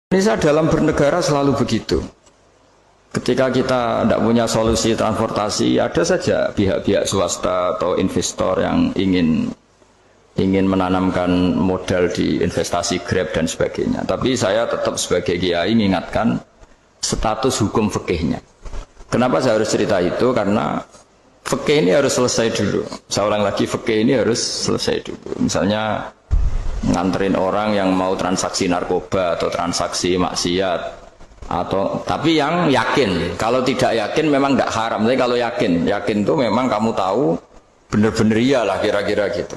Indonesia dalam bernegara selalu begitu. Ketika kita tidak punya solusi transportasi, ada saja pihak-pihak swasta atau investor yang ingin menanamkan modal di investasi Grab dan sebagainya. Tapi saya tetap sebagai kiai mengingatkan status hukum fikihnya. Kenapa saya harus cerita itu? Karena fikih ini harus selesai dulu. Saya ulang lagi, fikih ini harus selesai dulu. Misalnya nganterin orang yang mau transaksi narkoba atau transaksi maksiat, atau tapi yang yakin. Kalau tidak yakin memang tidak haram. Tapi kalau yakin itu memang kamu tahu benar-benar iyalah, kira-kira gitu.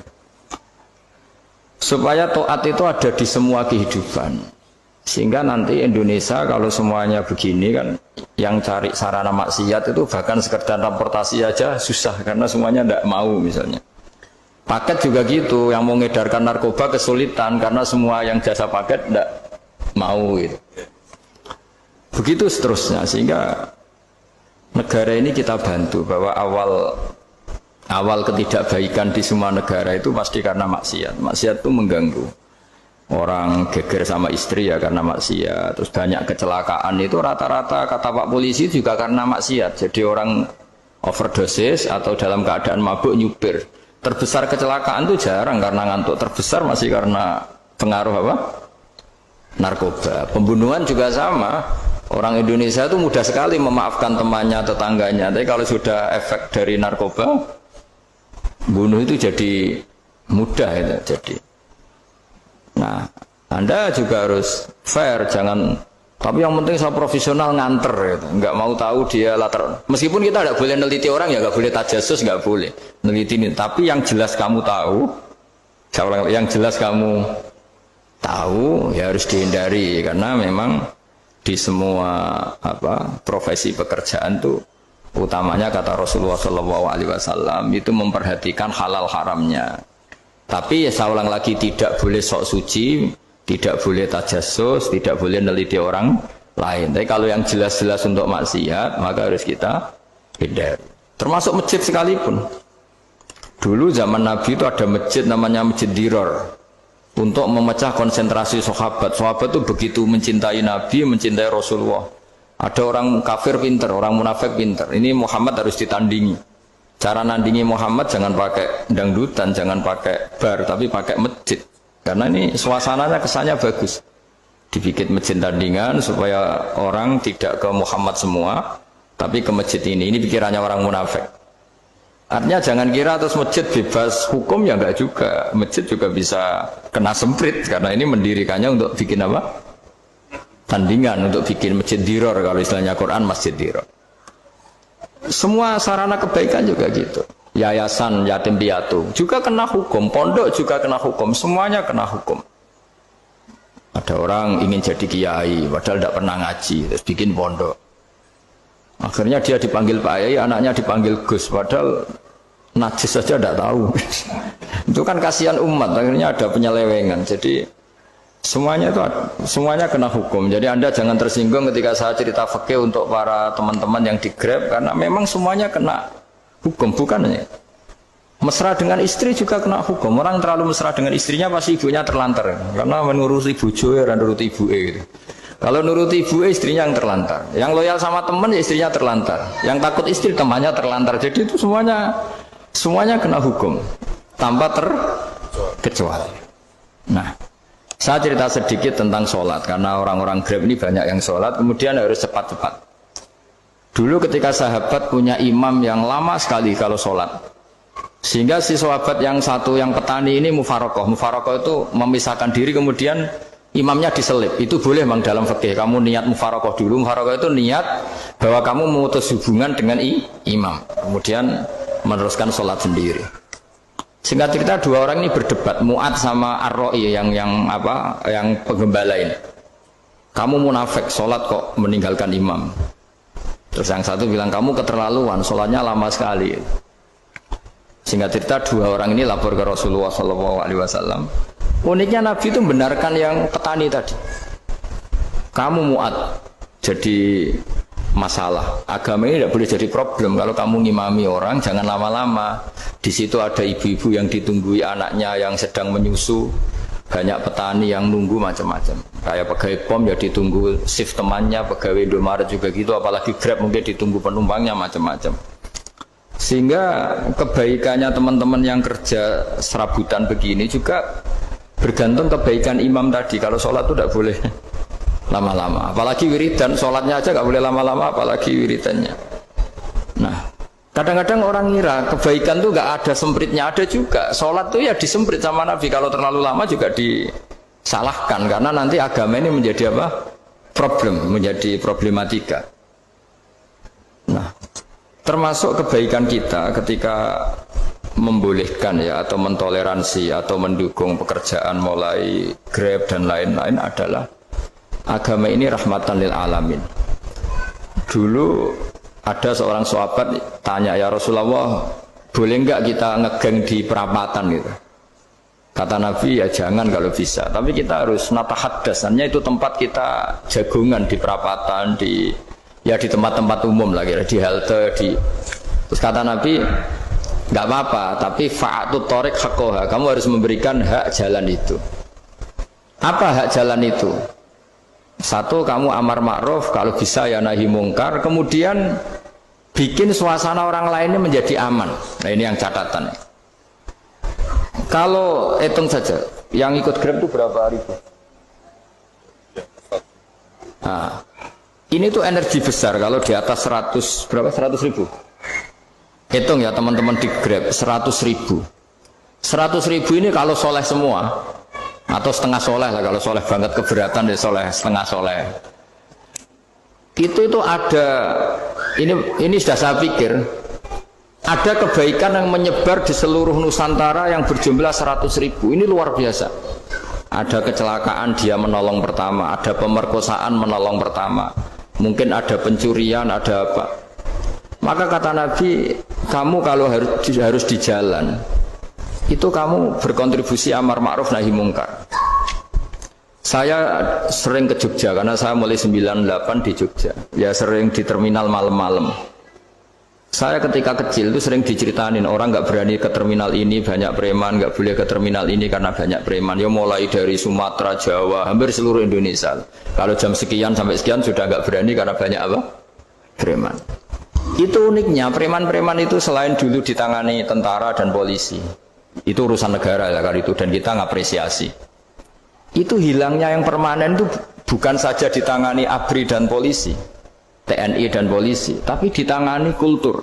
Supaya taat itu ada di semua kehidupan. Sehingga nanti Indonesia kalau semuanya begini kan, yang cari sarana maksiat itu bahkan sekedar transportasi aja susah karena semuanya tidak mau misalnya. Paket juga gitu, yang mau mengedarkan narkoba kesulitan karena semua yang jasa paket tidak mau gitu. Begitu seterusnya, sehingga negara ini kita bantu bahwa awal ketidakbaikan di semua negara itu pasti karena maksiat. Maksiat itu mengganggu. Orang geger sama istri ya karena maksiat. Terus banyak kecelakaan itu rata-rata kata Pak Polisi juga karena maksiat. Jadi orang overdosis atau dalam keadaan mabuk nyupir. Terbesar kecelakaan itu jarang karena ngantuk, terbesar masih karena pengaruh apa? Narkoba. Pembunuhan juga sama. Orang Indonesia itu mudah sekali memaafkan temannya, tetangganya. Tapi kalau sudah efek dari narkoba, bunuh itu jadi mudah itu jadi. Nah, Anda juga harus fair, jangan. Tapi yang penting saya profesional nganter, gitu. Nggak mau tahu dia latar. Meskipun kita tidak boleh neliti orang, ya nggak boleh tajasus, nggak boleh neliti ini. Tapi yang jelas kamu tahu, yang jelas kamu tahu, ya harus dihindari karena memang di semua profesi pekerjaan tuh utamanya kata Rasulullah SAW itu memperhatikan halal haramnya. Tapi ya saya ulang lagi, tidak boleh sok suci. Tidak boleh tajasus, tidak boleh neliti orang lain. Tapi kalau yang jelas-jelas untuk maksiat, maka harus kita hindari. Termasuk masjid sekalipun. Dulu zaman Nabi itu ada masjid namanya Masjid Diror. Untuk memecah konsentrasi sahabat. Sahabat itu begitu mencintai Nabi, mencintai Rasulullah. Ada orang kafir pinter, orang munafik pinter. Ini Muhammad harus ditandingi. Cara nandingi Muhammad jangan pakai dangdutan, jangan pakai bar, tapi pakai masjid. Karena ini suasananya kesannya bagus. Dibikin masjid tandingan supaya orang tidak ke Muhammad semua, tapi ke masjid ini. Ini pikirannya orang munafik. Artinya jangan kira terus masjid bebas hukum, ya enggak juga. Masjid juga bisa kena semprit karena ini mendirikannya untuk bikin apa? Tandingan, untuk bikin masjid diror, kalau istilahnya Quran masjid diror. Semua sarana kebaikan juga gitu. Yayasan yatim piatu juga kena hukum, pondok juga kena hukum, semuanya kena hukum. Ada orang ingin jadi kiai padahal tidak pernah ngaji, terus bikin pondok. Akhirnya dia dipanggil Pak Yai, anaknya dipanggil Gus, padahal najis saja tidak tahu. Itu kan kasihan umat, akhirnya ada penyelewengan. Jadi semuanya kena hukum. Jadi Anda jangan tersinggung ketika saya cerita fikih untuk para teman-teman yang di Grab, karena memang semuanya kena hukum, bukannya mesra dengan istri juga kena hukum. Orang terlalu mesra dengan istrinya pasti ibunya terlantar karena menuruti bojo dan nuruti ibu gitu. Kalau nuruti ibu istrinya yang terlantar, yang loyal sama teman ya istrinya terlantar, yang takut istri temannya terlantar. Jadi itu semuanya kena hukum tanpa terkecuali. Nah, saya cerita sedikit tentang sholat karena orang-orang Grab ini banyak yang sholat, kemudian harus cepat-cepat. Dulu ketika sahabat punya imam yang lama sekali kalau sholat, sehingga si sahabat yang satu yang petani ini mufarokoh itu memisahkan diri, kemudian imamnya diselip. Itu boleh memang dalam fikih. Kamu niat mufarokoh dulu. Mufarokoh itu niat bahwa kamu memutus hubungan dengan imam, kemudian meneruskan sholat sendiri. Singkat cerita dua orang ini berdebat, Mu'ad sama Ar-Ra'i yang penggembala ini. Kamu munafik, sholat kok meninggalkan imam. Terus yang satu bilang, kamu keterlaluan, sholatnya lama sekali. Singkat cerita dua orang ini lapor ke Rasulullah SAW. Uniknya Nabi itu membenarkan yang petani tadi. Kamu Mu'ad jadi masalah. Agama ini tidak boleh jadi problem. Kalau kamu ngimami orang, jangan lama-lama. Di situ ada ibu-ibu yang ditunggui anaknya yang sedang menyusu. banyak petani yang nunggu macam-macam. Kayak pegawai POM ya ditunggu shift temannya, pegawai Indomaret juga gitu, apalagi Grab mungkin ditunggu penumpangnya macam-macam. Sehingga kebaikannya teman-teman yang kerja serabutan begini juga bergantung kebaikan imam tadi. Kalau sholat itu tidak boleh lama-lama, apalagi wiridan, sholatnya aja nggak boleh lama-lama, apalagi wiridannya. Nah, kadang-kadang orang ngira kebaikan tuh nggak ada sempritnya, ada juga. Sholat tuh ya disemprit sama Nabi, kalau terlalu lama juga disalahkan, karena nanti agama ini menjadi apa? Problem, menjadi problematika. Nah, termasuk kebaikan kita ketika membolehkan ya atau mentoleransi atau mendukung pekerjaan mulai Grab dan lain-lain adalah agama ini rahmatan lil alamin. Dulu ada seorang sahabat tanya, ya Rasulullah, boleh enggak kita ngegeng di perapatan gitu? Kata Nabi, ya jangan kalau bisa. Tapi kita harus natahaddasannya, itu tempat kita jagungan di perapatan, di tempat-tempat umum lah, kira di halte, Terus kata Nabi, enggak apa-apa, tapi fa'atut thoriq haqqaha. Kamu harus memberikan hak jalan itu. Apa hak jalan itu? Satu, kamu amar ma'ruf, kalau bisa ya nahi mungkar, kemudian bikin suasana orang lainnya menjadi aman. Nah ini yang catatan. Kalau hitung saja, yang ikut Grab itu berapa ribu? Nah, ini tuh energi besar kalau di atas 100, berapa? 100 ribu. Hitung ya teman-teman di Grab, 100 ribu. 100 ribu ini kalau soleh semua, atau setengah soleh lah, kalau soleh banget keberatan ya soleh, setengah soleh. Itu ada, ini sudah saya pikir, ada kebaikan yang menyebar di seluruh Nusantara yang berjumlah 100 ribu. Ini luar biasa. Ada kecelakaan dia menolong pertama, ada pemerkosaan menolong pertama, mungkin ada pencurian, ada apa. Maka kata Nabi, kamu kalau harus di jalan, itu kamu berkontribusi amar ma'ruf nahi mungkar. Saya sering ke Jogja karena saya mulai 98 di Jogja. Ya sering di terminal malam-malam. Saya ketika kecil itu sering diceritain orang nggak berani ke terminal ini banyak preman, nggak boleh ke terminal ini karena banyak preman. Ya mulai dari Sumatera, Jawa, hampir seluruh Indonesia. Kalau jam sekian sampai sekian sudah nggak berani karena banyak apa? Preman. Itu uniknya preman-preman itu selain dulu ditangani tentara dan polisi. Itu urusan negara ya kali itu, dan kita ngapresiasi. Itu hilangnya yang permanen itu bukan saja ditangani ABRI dan polisi, TNI dan polisi, tapi ditangani kultur.